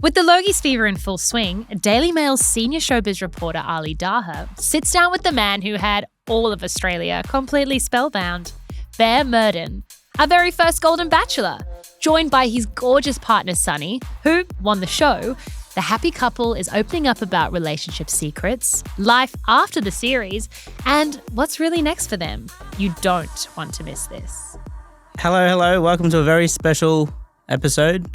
With the Logie's fever in full swing, Daily Mail's senior showbiz reporter Ali Daha sits down with the man who had all of Australia completely spellbound, Bear Myrden, our very first Golden Bachelor, joined by his gorgeous partner Sunny, who won the show. The happy couple is opening up about relationship secrets, life after the series, and what's really next for them. You don't want to miss this. Hello. Welcome to a very special episode.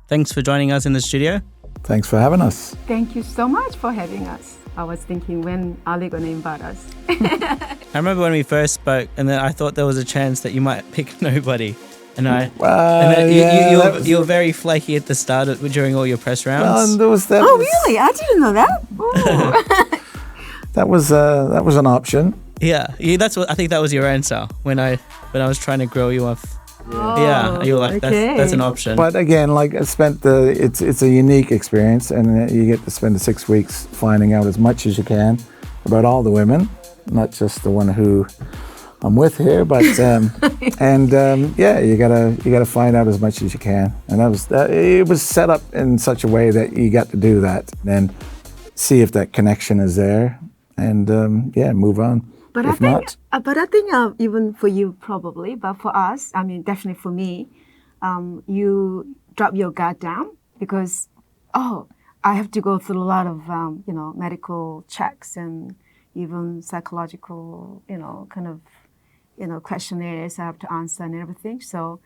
Thanks for joining us in the studio. Thanks for having us. Thank you so much for having us. I was thinking, when are they going to invite us? I remember when we first spoke, and then I thought there was a chance that you might pick nobody. And you were very flaky at the start during all your press rounds. Well, and Really? I didn't know that. that was an option. Yeah, that's what I think. That was your answer when I was trying to grill you off. Oh, yeah, you were like, that's an option. But again, like it's a unique experience, and you get to spend the 6 weeks finding out as much as you can about all the women, not just the one who I'm with here, but you gotta find out as much as you can, and it was set up in such a way that you got to do that, and see if that connection is there, and move on. But I think even for you probably, but for us, I mean, definitely for me, you drop your guard down because I have to go through a lot of medical checks and even psychological questionnaires I have to answer and everything. So,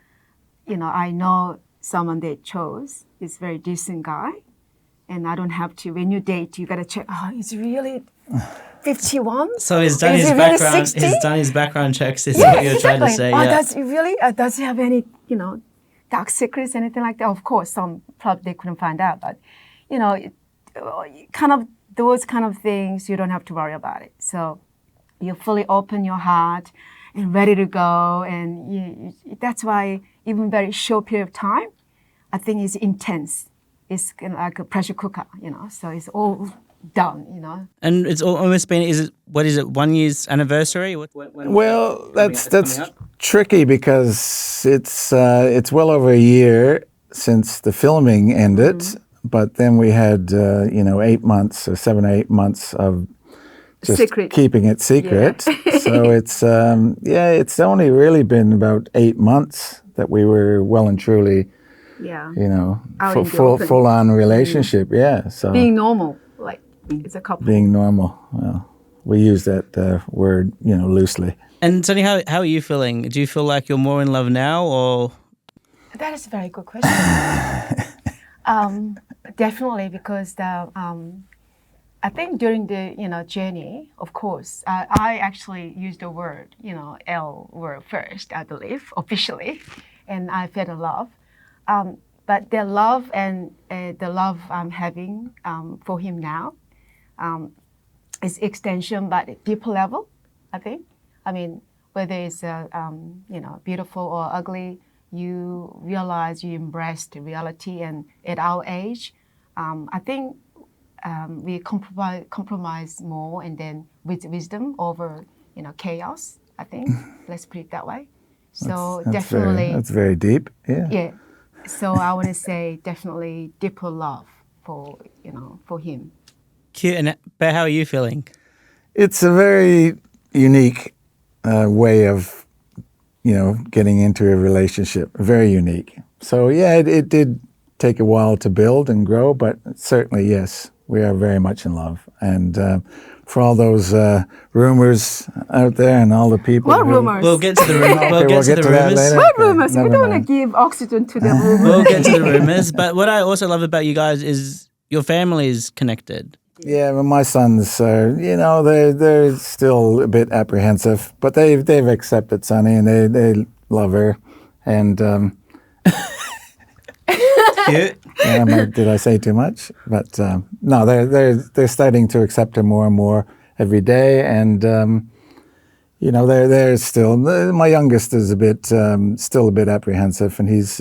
I know someone they chose is a very decent guy, and I don't have to. When you date, you gotta check. Oh, he's really 51. So he's done his background. He's done his background checks. Is what you're trying to say? Does he have any dark secrets, anything like that? Of course, some probably they couldn't find out, but those kind of things you don't have to worry about it. So you fully open your heart and ready to go, and that's why even very short period of time, I think is intense. It's like a pressure cooker, So it's all done, And it's almost been. What is it? 1 year's anniversary? That's tricky because it's well over a year since the filming ended, but then we had 8 months or 7 or 8 months of just keeping it secret. Yeah. So it's only really been about 8 months that we were well and truly, full on relationship. Yeah. So being normal, like it's a couple. Being normal. Well, we use that word, loosely. And Sunny, how are you feeling? Do you feel like you're more in love now, or? That is a very good question. Definitely, because I think during the journey, of course, I actually used the word L word first, I believe, officially, and I fell in love. But the love and the love I'm having for him now is extension, but at deeper level, I think. I mean, whether it's beautiful or ugly, you realize you embrace the reality, and at our age, I think. We compromise more, and then with wisdom over chaos, I think. Let's put it that way. So that's very deep. Yeah. So I want to say definitely deeper love for him. Cute. And Bear, how are you feeling? It's a very unique way of getting into a relationship. Very unique. So it did take a while to build and grow, but certainly yes. We are very much in love, and for all those rumours out there and all the people. What rumours? We'll get to the rumours. We'll get to the rumours. Later. What rumours? We don't want to give oxygen to the rumours. We'll get to the rumours. But what I also love about you guys is your family is connected. Yeah, well, my sons are, they're still a bit apprehensive, but they've accepted Sunny, and they love her, and. Cute. Did I say too much? But no, they're starting to accept her more and more every day, and they're still. My youngest is still a bit apprehensive, and he's.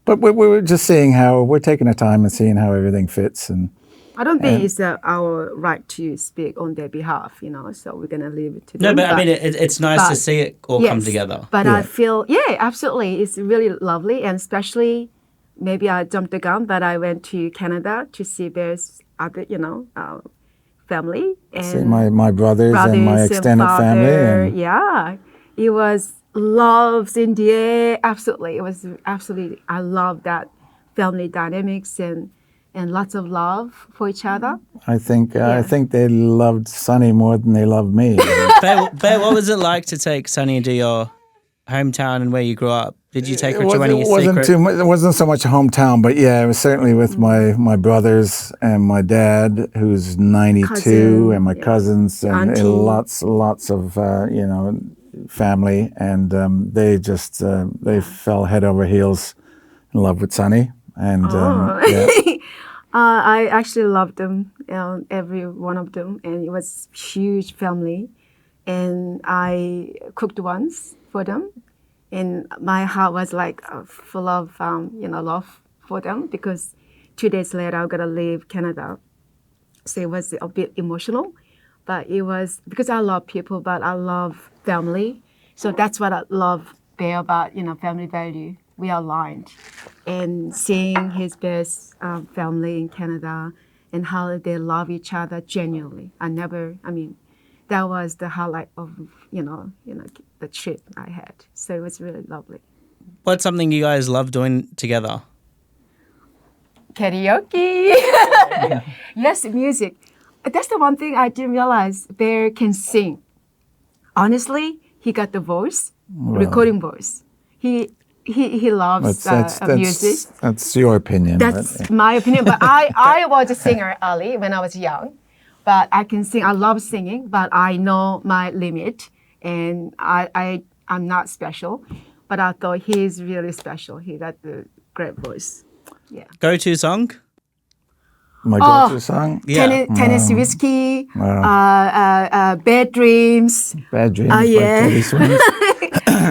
But we're just seeing how we're taking our time and seeing how everything fits, and. I don't think it's our right to speak on their behalf, so we're going to leave it to them. No, but I mean, it's nice to see it all come together. But I feel, absolutely. It's really lovely, and especially maybe I jumped the gun, but I went to Canada to see Bear's other, family and See my brothers and my extended family. And yeah, it was loves in the air. Absolutely, it was absolutely. I love that family dynamics and lots of love for each other. I think they loved Sunny more than they loved me. Bear, what was it like to take Sunny into your hometown and where you grew up? Did you take her to any secret? It wasn't so much hometown, but yeah, it was certainly with my brothers and my dad, who's 92, and my cousins, and lots of family, and they just they fell head over heels in love with Sunny, and yeah. I actually loved them, every one of them, and it was huge family, and I cooked once for them. And my heart was like full of, love for them because 2 days later I'm gonna leave Canada. So it was a bit emotional, but it was because I love people, but I love family. So that's what I love Bear about, family value. We are aligned. And seeing his best family in Canada and how they love each other genuinely. That was the highlight of, the trip I had. So it was really lovely. What's something you guys love doing together? Karaoke. Yes, music. That's the one thing I didn't realize. Bear can sing. Honestly, he got the voice, recording voice. He loves music. That's your opinion. That's my opinion. But I was a singer, Ali, when I was young. But I can sing. I love singing, but I know my limit. And I'm not special. But I thought he's really special. He got the great voice. Yeah. Go-to song? My go-to song? Yeah. Tennessee Whiskey, Bad Dreams. Bad Dreams by Teddy Swims.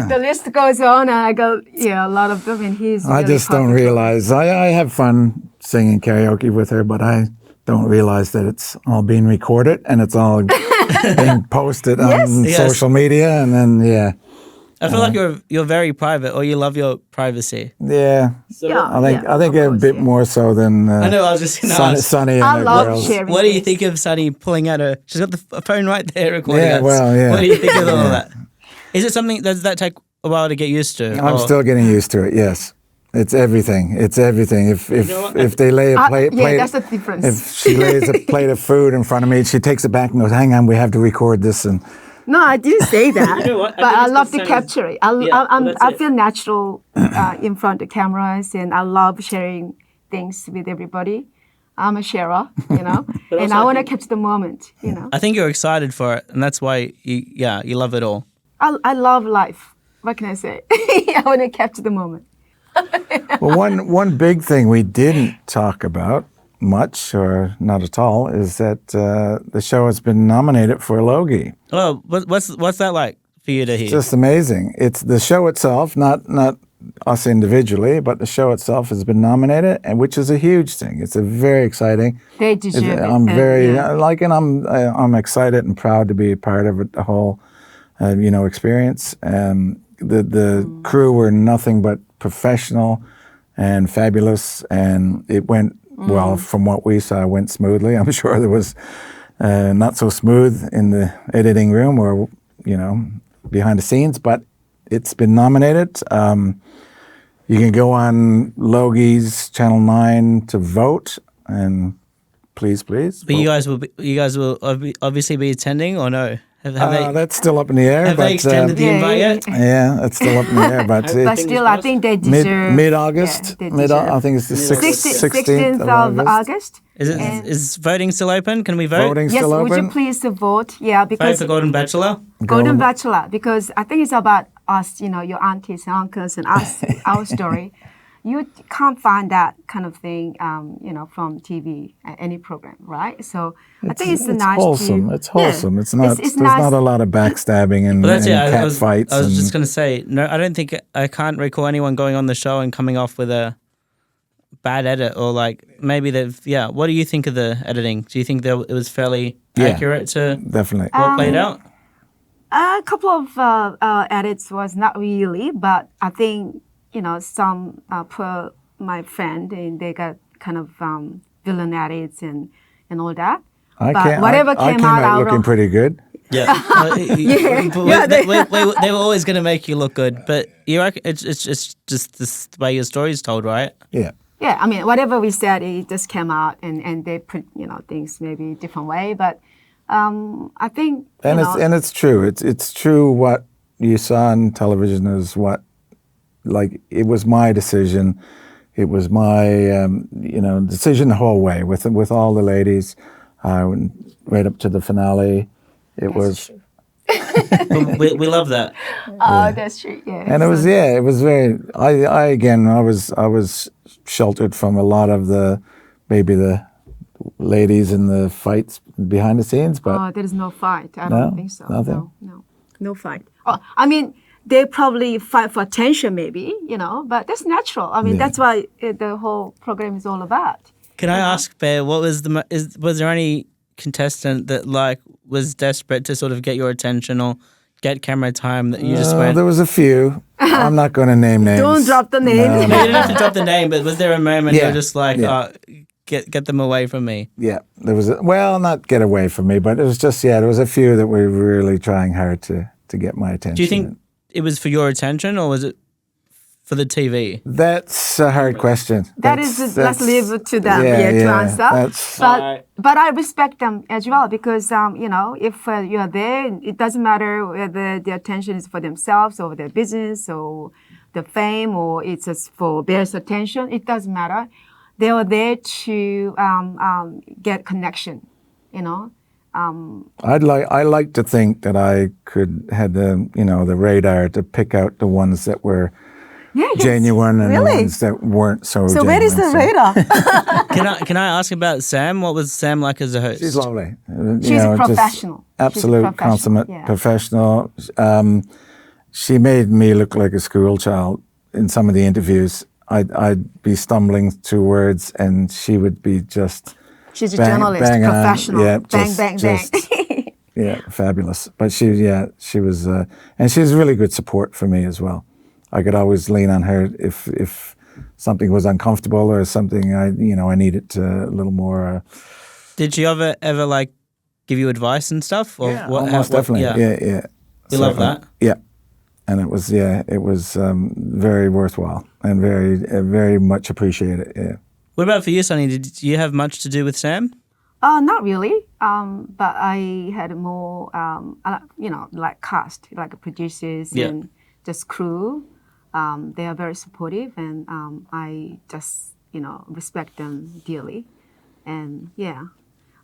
The list goes on. I go, a lot of them, and he's really I just don't realize. I have fun singing karaoke with her, but I don't realize that it's all being recorded and it's all being posted on social media, and then I feel like you're very private, or you love your privacy. Yeah. I think a bit more so than I know. I was just gonna ask. Sunny and I her love girls. sharing. What do you think of Sunny pulling out her? She's got the phone right there recording us. Yeah. What do you think of all that? Is it something does that take a while to get used to? I'm still getting used to it. Yes. It's everything. It's everything. If they lay a plate, that's the difference. If she lays a plate of food in front of me, she takes it back and goes, "Hang on, we have to record this." And no, I didn't say that. You know what? But I love to capture it. I feel natural in front of cameras, and I love sharing things with everybody. I'm a sharer, and I want to capture the moment, I think you're excited for it, and that's why you love it all. I love life. What can I say? I want to capture the moment. Well, one big thing we didn't talk about much or not at all is that the show has been nominated for a Logie. Oh, what's that like for you to hear? It's just amazing. It's the show itself, not us individually, but the show itself has been nominated, and which is a huge thing. It's a very exciting. They deserve it. I'm very I'm excited and proud to be a part of it, the whole experience. The crew were nothing but professional and fabulous, and it went well. From what we saw, it went smoothly. I'm sure there was not so smooth in the editing room or behind the scenes, but it's been nominated. You can go on Logie's Channel 9 to vote, and please. But vote. you guys will obviously be attending, or no? That's still up in the air. Have they extended the invite yet? Yeah, it's still up in the air. But still, I think they deserve mid-August. I think it's the 16th of August. Is voting still open? Can we vote? Voting still open? Would you please vote? Yeah, because vote for Golden Bachelor. Golden Bachelor, because I think it's about us, your aunties and uncles and us, our story. You can't find that kind of thing, from TV, any program, right? So I think it's nice. Wholesome. It's wholesome. It's not. There's nice. Not a lot of backstabbing and cat fights. I was just going to say, no, I don't think I can't recall anyone going on the show and coming off with a bad edit, or maybe they've. Yeah. What do you think of the editing? Do you think that it was fairly accurate to definitely what played out? A couple of edits was not really, but I think some poor my friend, and they got kind of villain attitudes and all that. I came came out looking pretty good. Yeah. They were always going to make you look good, but you reckon it's just the way your story's told, right? Yeah. Yeah, I mean, whatever we said, it just came out, and they put, things maybe a different way. But I think, it's true. It's true what you saw on television is what, like, it was my decision. It was my, decision the whole way with all the ladies, right up to the finale. It was. we love that. Oh, that's true. Yeah. And it was very. I was sheltered from a lot of maybe the ladies in the fights behind the scenes, but there is no fight. I don't think so. Nothing. No fight. Oh, I mean, they probably fight for attention, maybe, but that's natural. I mean, that's why the whole program is all about. Can I ask, Bear, what was was there any contestant that was desperate to sort of get your attention or get camera time that you just went? There was a few. I'm not going to name names. Don't drop the name. No. You didn't have to drop the name, but was there a moment you were just like, get them away from me? Yeah, there was. Not get away from me, but it was just there was a few that were really trying hard to get my attention. Do you think it was for your attention or was it for the TV? That's a hard question. Let's leave it to them to answer. But I respect them as well because, if you're there, it doesn't matter whether the attention is for themselves or their business or the fame or it's just for Bear's attention. It doesn't matter. They were there to get connection, I like to think that I had the radar to pick out the ones that were genuine and the ones that weren't so genuine. So where is the radar? Can I ask about Sam? What was Sam like as a host? She's lovely. She's a professional. Absolute consummate professional. She made me look like a school child in some of the interviews. I'd be stumbling through words and she would be just... She's a journalist, professional. Yeah, bang. Yeah, fabulous. But she was, and she was really good support for me as well. I could always lean on her if something was uncomfortable or something I needed a little more. Did she ever give you advice and stuff? Or most definitely. Yeah. You love that? Yeah, and it was very worthwhile and very very much appreciated. Yeah. What about for you, Sunny? Did you have much to do with Sam? Not really, but I had more, like cast, like producers and just crew. They are very supportive, and I just, respect them dearly. And there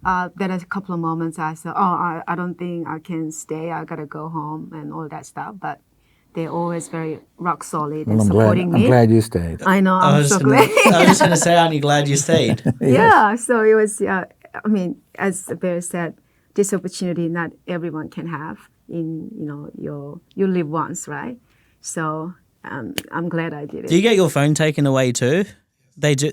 are a couple of moments I said, I don't think I can stay. I gotta go home and all that stuff. But they're always very rock solid and supporting me. I'm glad you stayed. I know, I'm so glad. I was just going to say, aren't you glad you stayed? Yeah, so it was, as Bear said, this opportunity not everyone can have you live once, right? So I'm glad I did it. Do you get your phone taken away too? They do.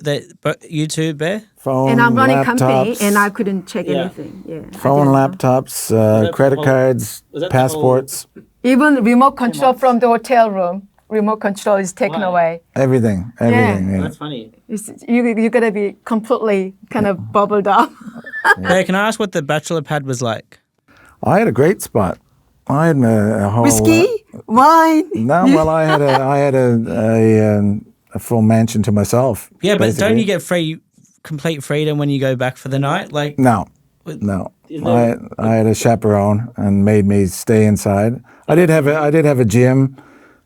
You too, Bear? Phone, and I'm running laptops, company and I couldn't check anything. Yeah. Phone, laptops, credit cards, passports. Even remote control from the hotel room. Remote control is taken away. Everything. Yeah. That's funny. You gotta be completely kind of bubbled up. Hey, can I ask what the bachelor pad was like? I had a great spot. I had a whole whiskey, wine. No, well, I had a full mansion to myself. Yeah, basically. But don't you get complete freedom when you go back for the night? No. I had a chaperone and made me stay inside. I did have a gym.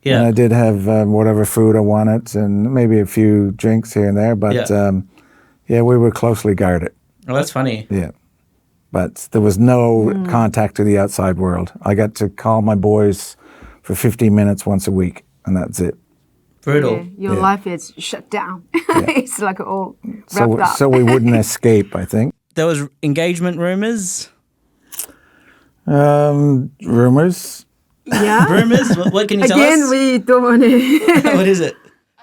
Yeah. And I did have whatever food I wanted and maybe a few drinks here and there. But we were closely guarded. Oh, that's funny. Yeah. But there was no contact to the outside world. I got to call my boys for 15 minutes once a week, and that's it. Brutal. Yeah, your life is shut down. It's like all wrapped up. So we wouldn't escape, I think. There was engagement rumors. Rumors. Yeah. Rumors? What can you tell us? Again, we don't want to. What is it?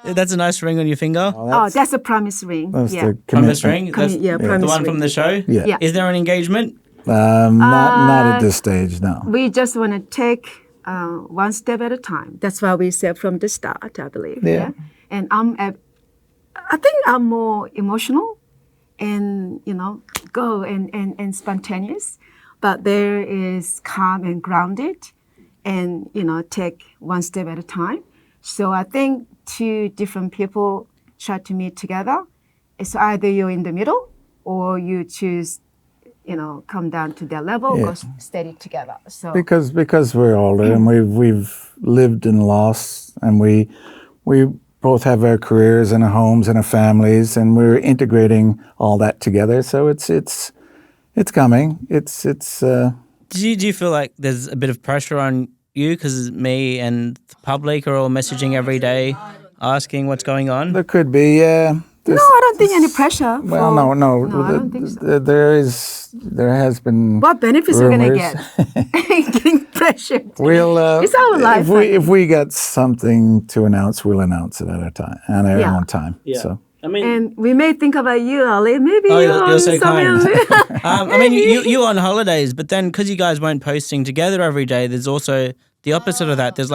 That's a nice ring on your finger. That's a promise ring. That's the promise ring? Promise the one ring. from the show? Yeah. Is there an engagement? Not at this stage, no. We just want to take one step at a time. That's why we said from the start, I believe. Yeah. And I think I'm more emotional and, go and spontaneous. But there is calm and grounded and, take one step at a time. So I think two different people try to meet together. It's either you're in the middle or you choose, come down to their level, go steady together. So because we're older and we've lived and lost, and we both have our careers and our homes and our families, and we're integrating all that together. So it's coming. Do you feel like there's a bit of pressure on you because me and the public are all messaging every day, asking what's going on? There could be, yeah. No, I don't think any pressure. Well, no. No, I don't think so. There has been. What benefits are we going to rumors. get? Getting pressured. It's our life. If we got something to announce, we'll announce it at our time, on our own time. Yeah. So. And we may think about you, Ali. Maybe you're so kind. kind. You on holidays, but then because you guys weren't posting together every day, there's also the opposite of that. There's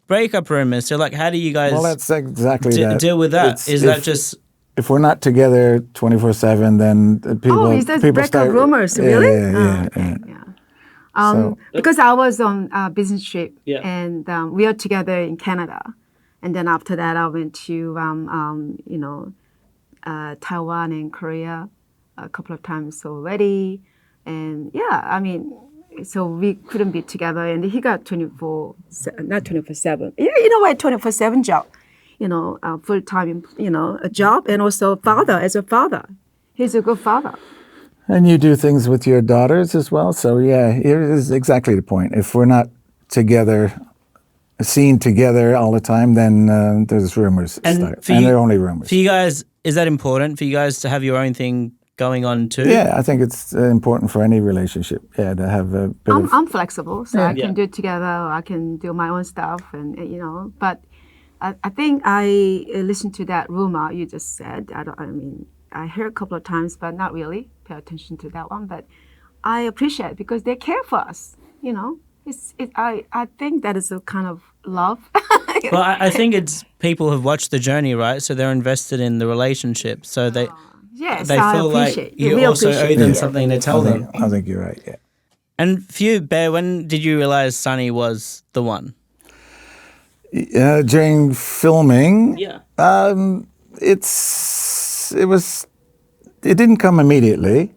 breakup rumors. So how do you guys? Well, that's exactly that. Deal with that? That just? If we're not together 24/7, then people is that people breakup start rumors? Really? Yeah. Because I was on a business trip, Yeah. and we are together in Canada, and then after that I went to Taiwan and Korea a couple of times already, and so we couldn't be together, and he got 24/7. Yeah, 24/7 job. Full-time, a job, and also as a father. He's a good father. And you do things with your daughters as well. So here is exactly the point. If we're not together, seen together all the time, then there's rumors start. And they're only rumors. For you guys, is that important for you guys to have your own thing going on too? Yeah, I think it's important for any relationship. Yeah, to have a bit of... I'm flexible, so I can do it together, or I can do my own stuff, and but I think I listened to that rumor you just said. I heard a couple of times, but not really pay attention to that one. But I appreciate it because they care for us. I think that is a kind of love. Well, I think it's people have watched the journey, right? So they're invested in the relationship. So they feel like you also owe them something to tell them. I think you're right. Yeah. And for you, Bear, when did you realize Sunny was the one? During filming, it didn't come immediately,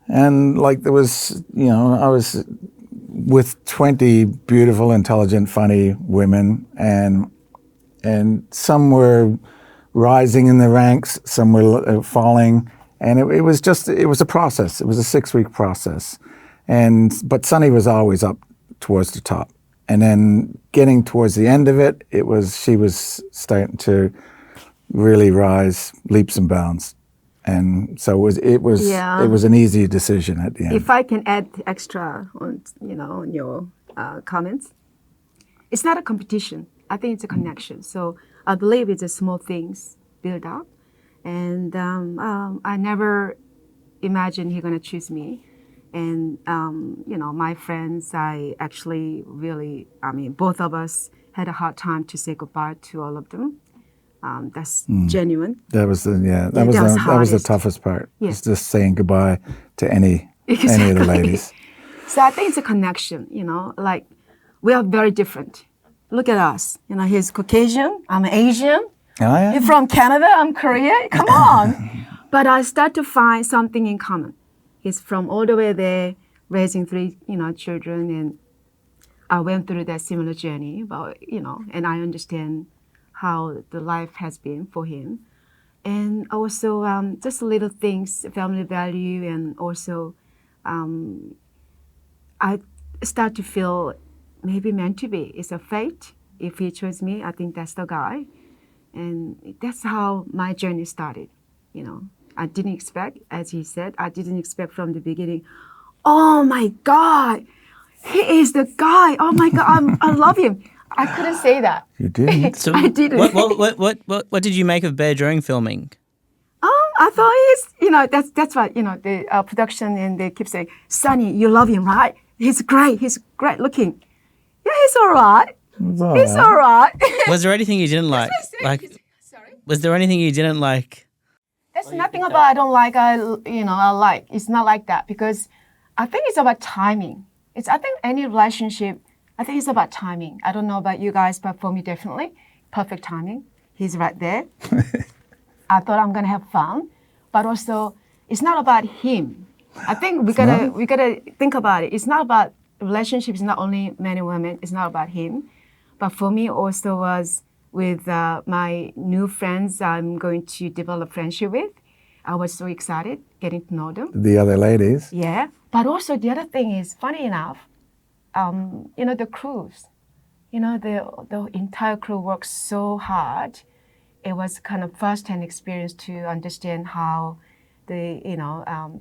and there was, I was with 20 beautiful, intelligent, funny women, and some were rising in the ranks, some were falling, and it was a process. It was a 6-week process, but Sunny was always up towards the top. And then getting towards the end of it, she was starting to really rise leaps and bounds, and so it was an easy decision at the end. If I can add extra on your comments, it's not a competition. I think it's a connection. So I believe it's a small things build up, and I never imagined he's gonna choose me. And, my friends, I actually really, both of us had a hard time to say goodbye to all of them. That's genuine. That was the toughest part. Yeah. It's just saying goodbye to any of the ladies. So I think it's a connection, we are very different. Look at us. He's Caucasian, I'm Asian. Oh, yeah. You're from Canada, I'm Korean. Come on. But I start to find something in common. He's from all the way there, raising 3, children, and I went through that similar journey. But and I understand how the life has been for him, and also just little things, family value, and also I start to feel maybe meant to be. It's a fate. If he chose me, I think that's the guy, and that's how my journey started. I didn't expect, as he said, from the beginning, oh my God, he is the guy. Oh my God, I love him. I couldn't say that. You didn't? So I didn't. What did you make of Bear during filming? I thought that's what, the production, and they keep saying, Sunny, you love him, right? He's great looking. Yeah, he's all right. He's all right. Was there anything you didn't like? Sorry? Was there anything you didn't like? There's nothing about I don't like, I like. It's not like that because I think it's about timing. I think any relationship, I think it's about timing. I don't know about you guys, but for me, definitely, perfect timing. He's right there. I thought I'm gonna have fun, but also it's not about him. I think we gotta think about it. It's not about relationships. Not only men and women. It's not about him, but for me also was with my new friends I'm going to develop friendship with. I was so excited getting to know them. The other ladies. Yeah, but also the other thing is, funny enough, the crews, the entire crew worked so hard. It was kind of first-hand experience to understand how the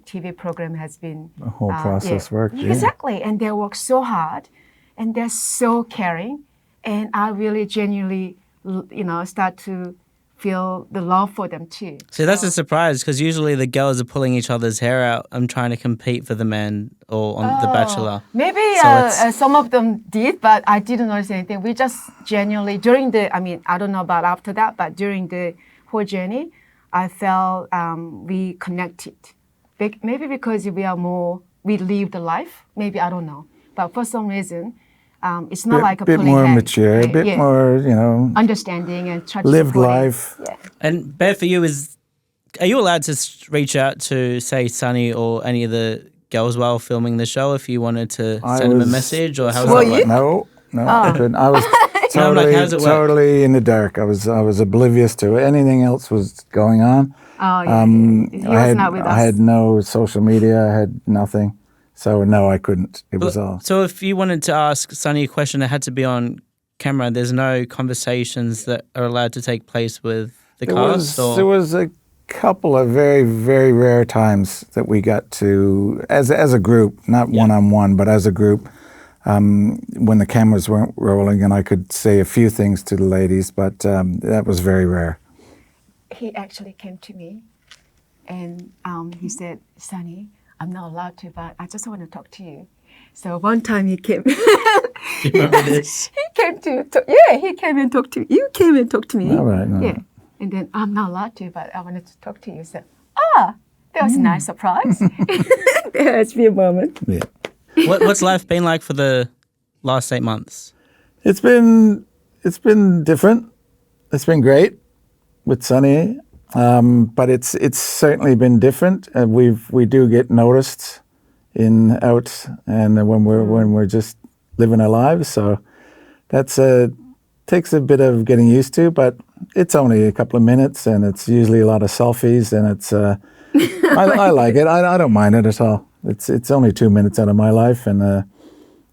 TV program has been. The whole process worked. Yeah. Exactly, and they work so hard, and they're so caring, and I really genuinely, start to feel the love for them too. See, that's a surprise because usually the girls are pulling each other's hair out and trying to compete for the man or on The Bachelor. Maybe some of them did, but I didn't notice anything. We just genuinely, I don't know about after that, but during the whole journey, I felt we connected. Maybe because we live the life. Maybe, I don't know. But for some reason, it's not like a bit pulling more hand. mature, a bit more, understanding and try to lived support it. life. Yeah. And Bear, for you, are you allowed to reach out to, say, Sunny or any of the girls while filming the show if you wanted to send them a message, or how's that work? No, I couldn't. I was totally in the dark. I was oblivious to it. Anything else was going on. Oh, yeah. He was not with us. I had no social media. I had nothing. So, no, I couldn't. It was all. So if you wanted to ask Sunny a question, it had to be on camera. There's no conversations that are allowed to take place with the cast? There was a couple of very, very rare times that we got to, as a group, not one-on-one, but as a group, when the cameras weren't rolling and I could say a few things to the ladies, but that was very rare. He actually came to me and he said, Sunny, I'm not allowed to, but I just want to talk to you. So one time he came. Do you remember this? He came he came and talked to me. You came and talked to me. All right. Yeah. And then I'm not allowed to, but I wanted to talk to you. So, that was a nice surprise. There has been a moment. Yeah. What's life been like for the last 8 months? It's been different. It's been great with Sunny, but it's certainly been different. We do get noticed out and when we're just living our lives. So that's takes a bit of getting used to, but it's only a couple of minutes, and it's usually a lot of selfies, and it's I like it. I don't mind it at all. It's only 2 minutes out of my life, and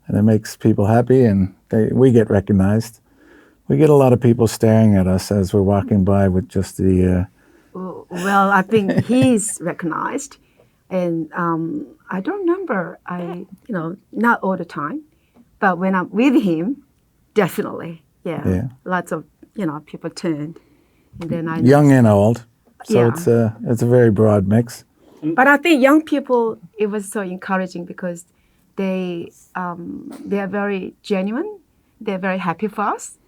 it makes people happy, and we get recognized. We get a lot of people staring at us as we're walking by with just the. Well, I think he's recognized, and I don't remember. Not all the time, but when I'm with him, definitely, yeah. Lots of people turned, and then young and old, so it's a very broad mix. But I think young people, it was so encouraging because they are very genuine. They're very happy for us,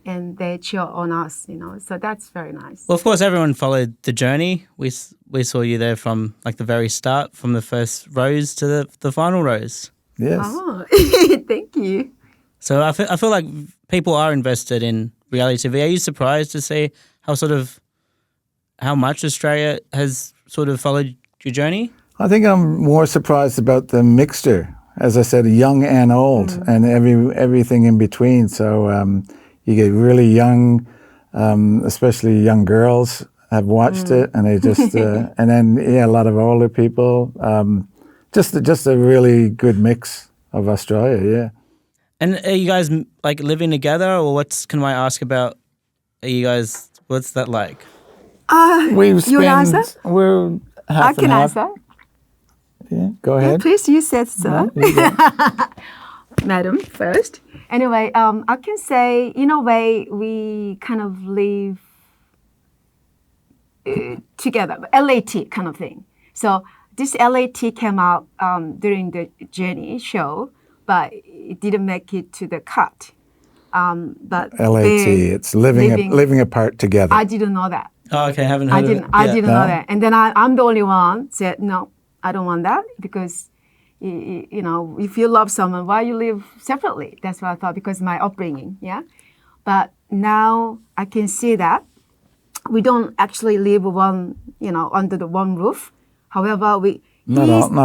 and they cheer on us. So that's very nice. Well, of course, everyone followed the journey. We saw you there from like the very start, from the first rose to the final rose. Yes. Oh, thank you. So I feel like people are invested in reality TV. Are you surprised to see how much Australia has sort of followed your journey? I think I'm more surprised about the mixture. As I said, young and old, and everything in between. So you get really young, especially young girls have watched it, and they just and then a lot of older people. Just a really good mix of Australia. Yeah. And are you guys like living together, or can I ask about? Are you guys? What's that like? You answer? We're half I can and half. answer. Yeah, go ahead. Please, you said so. Yeah, Madam, first. Anyway, I can say, in a way, we kind of live together, LAT kind of thing. So this LAT came out during the journey show, but it didn't make it to the cut. But LAT. It's living apart together. I didn't know that. Oh, okay, haven't heard of it. I Yeah. didn't know that. And then I'm the only one said, no, I don't want that because, you know, if you love someone, why you live separately? That's what I thought because of my upbringing, yeah. But now I can see that we don't actually live under the one roof. However, he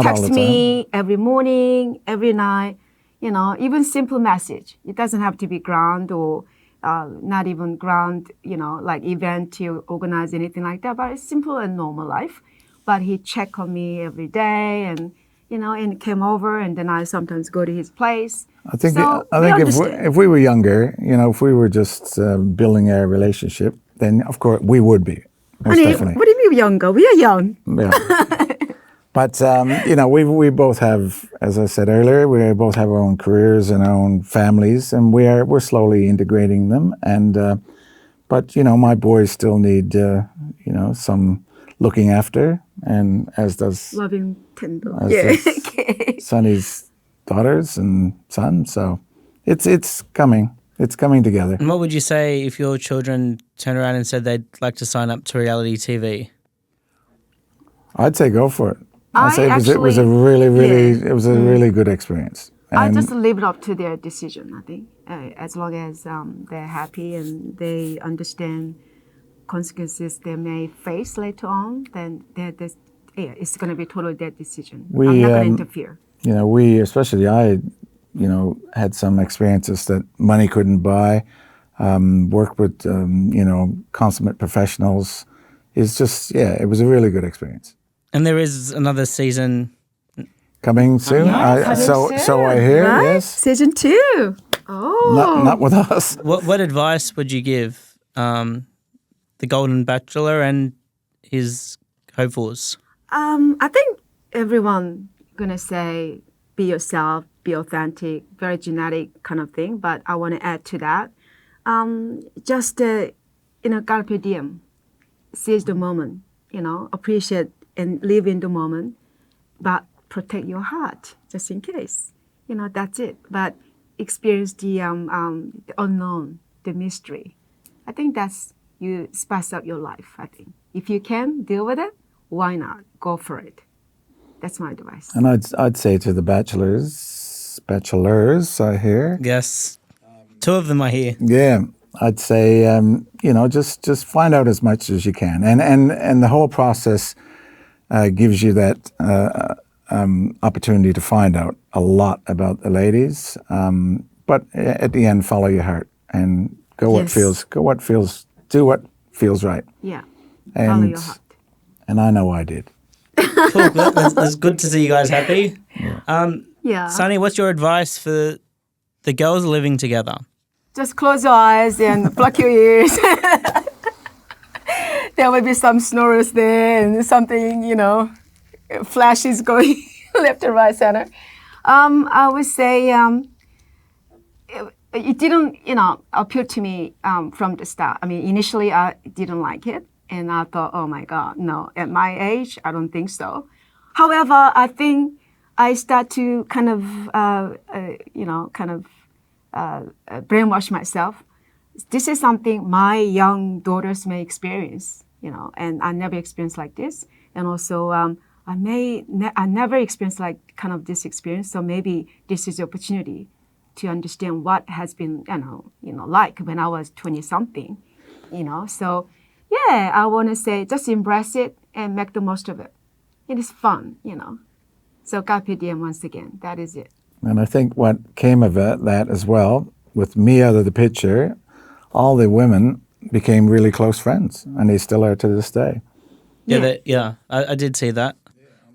texts me every morning, every night, you know, even simple message. It doesn't have to be grand or not even grand, you know, like event to organize anything like that, but it's simple and normal life. But he checked on me every day and, you know, and came over and then I sometimes go to his place. I think if we were younger, you know, if we were just building a relationship, then of course we would be. Most definitely. What do you mean younger? We are young. Yeah. But, you know, we both have, as I said earlier, we both have our own careers and our own families, and we're slowly integrating them. And, but, you know, my boys still need, you know, some looking after, and as does... Loving tender. Okay. Sonny's daughters and son. So it's coming. It's coming together. And what would you say if your children turned around and said they'd like to sign up to reality TV? I'd say go for it. It was a really good experience. And I just leave it up to their decision, I think. As long as they're happy and they understand consequences they may face later on, then it's going to be totally their decision. I'm not going to interfere. You know, especially I, you know, had some experiences that money couldn't buy. Worked with, you know, consummate professionals. It's just, it was a really good experience. And there is another season coming soon. So I hear. Right? Yes, season 2. Oh, not with us. What advice would you give the Golden Bachelor and his hopefuls? I think everyone gonna say be yourself, be authentic, very genetic kind of thing. But I want to add to that, just you know, carpe diem, seize the moment. You know, appreciate and live in the moment, but protect your heart just in case. You know, that's it. But experience the unknown, the mystery. I think that's you spice up your life. I think if you can deal with it, why not go for it? That's my advice. And I'd say to the bachelors, I hear. Yes, 2 of them are here. Yeah, I'd say you know, just find out as much as you can, and the whole process gives you that opportunity to find out a lot about the ladies. But at the end, follow your heart and do what feels right. Yeah, and, follow your heart. And I know I did. Cool. That's good to see you guys happy. Yeah. Sonny, what's your advice for the girls living together? Just close your eyes and pluck your ears. There will be some snorers there and something, you know, flashes going left and right, center. I would say it didn't, you know, appeal to me from the start. I mean, initially I didn't like it. And I thought, oh my God, no, at my age, I don't think so. However, I think I start to kind of, brainwash myself. This is something my young daughters may experience, you know, and I never experienced like this. And also, I never experienced like kind of this experience. So maybe this is the opportunity to understand what has been, you know, like when I was 20 something, you know. So yeah, I want to say just embrace it and make the most of it. It is fun, you know. So carpe diem once again, that is it. And I think what came of that as well, with me out of the picture, all the women became really close friends, and they still are to this day. I did see that.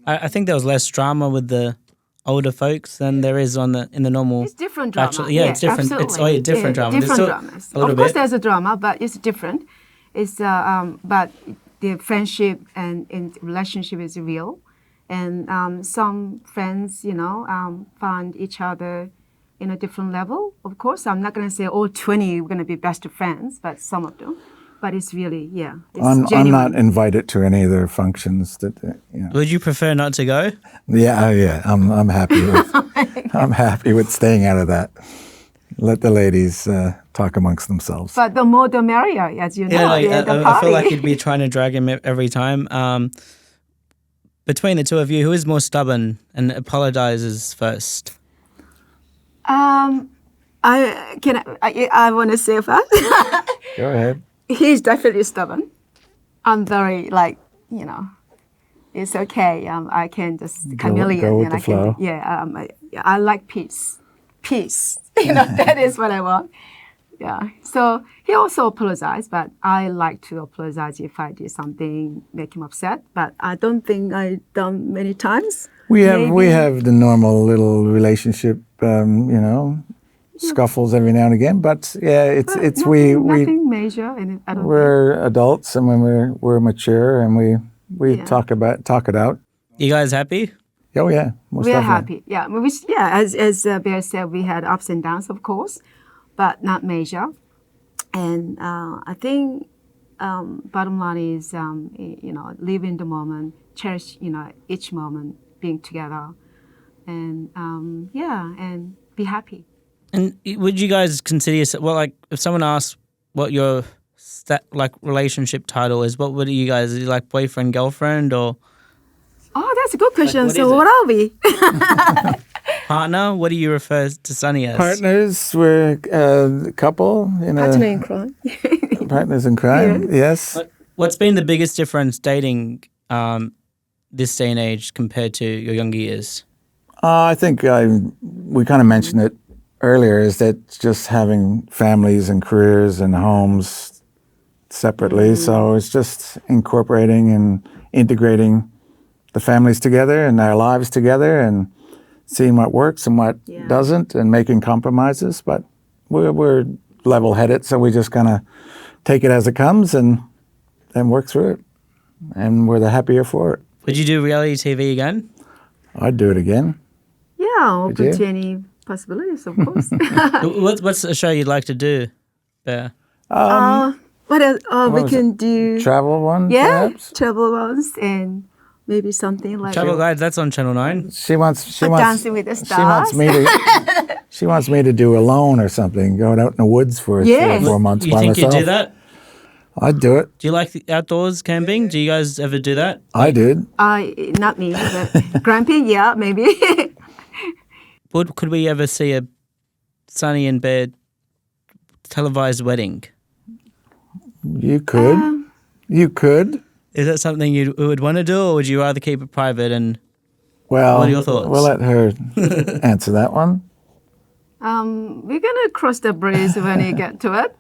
I think there was less drama with the older folks than there is in the normal. It's different drama. Bachelor. Yeah, it's different. Absolutely. It's different drama. Different dramas. Of course, there's a drama, but it's different. It's but the friendship and relationship is real, and some friends, you know, find each other in a different level. Of course, I'm not going to say all 20 we're going to be best of friends, but some of them. But it's really, it's I'm not invited to any of their functions. Would you prefer not to go? Yeah. I'm happy with I'm happy with staying out of that. Let the ladies talk amongst themselves. But the more the merrier, as you know. Yeah, like, the I party. feel like you'd be trying to drag him every time. Between the two of you, who is more stubborn and apologizes first? I want to say first. Go ahead. He's definitely stubborn. I'm very it's okay. I can just chameleon. go with the flow. I like peace. Peace. That is what I want. Yeah. So he also apologized, but I like to apologize if I did something make him upset. But I don't think I done many times. We have the normal little relationship, scuffles every now and again. But yeah, nothing major, and I don't. We're adults, and when we're mature, and we talk it out. You guys happy? Oh yeah, most we're definitely. happy. Yeah, as Bear said, we had ups and downs, of course, but not major. And I think bottom line is live in the moment, cherish each moment, being together, and and be happy. And would you guys consider yourself, if someone asks what your relationship title is, what would you guys, are you like boyfriend, girlfriend, or? Oh, that's a good question. What So what are we? Partner? What do you refer to Sunny as? Partners, we're a couple. Partner in crime. Partners in crime, yes. What's been the biggest difference dating this day and age compared to your younger years? I think we kind of mentioned it earlier, is that just having families and careers and homes separately. So it's just incorporating and integrating the families together and our lives together and seeing what works and what doesn't and making compromises. But we're level-headed, so we just kind of take it as it comes and work through it. And we're the happier for it. Would you do reality TV again? I'd do it again. Yeah, open to any possibilities, of course. What's a show you'd like to do, Bear? What else? We can do travel one. Yeah, perhaps? travel ones and maybe something like Travel Guide. That's on Channel 9. She wants Dancing with the Stars. She wants me to do Alone or something. Going out in the woods for 3 or 4 months You by think myself. you'd do that? I'd do it. Do you like the outdoors camping? Do you guys ever do that? I did. Not me, but Grampy, yeah, maybe. Could we ever see a Sunny and Bear televised wedding? You could. You could. Is that something you would want to do, or would you rather keep it private? And Well, what are your thoughts? We'll let her answer that one. We're gonna cross the bridge when we get to it.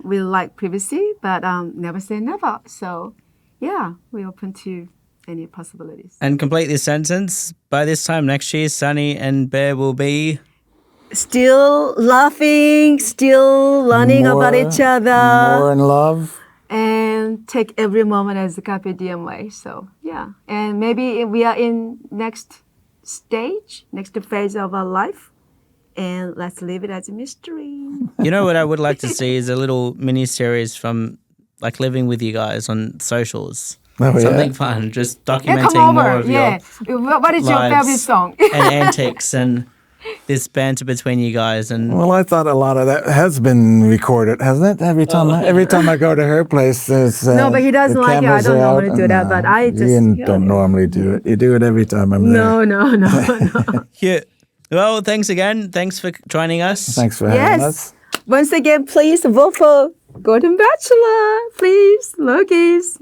We like privacy, but never say never. So, yeah, we're open to any possibilities. And complete this sentence. By this time next year, Sunny and Bear will be Still laughing, still learning about each other. More in love. And take every moment as a carpe diem way. So, yeah. And maybe we are in next stage, next phase of our life. And let's leave it as a mystery. You know what I would like to see is a little mini series from living with you guys on socials. Oh, Something fun, just come documenting more over. of your What is your lives favorite song? and antics and this banter between you guys. And Well, I thought a lot of that has been recorded, hasn't it? Every time I go to her place, there's No, but he doesn't the like it. I cameras don't are out. normally do that, but I just... You don't normally do it. You do it every time I'm there. No. yeah. Well, thanks again. Thanks for joining us. Thanks for having us. Once again, please vote for Golden Bachelor. Please, Lokies.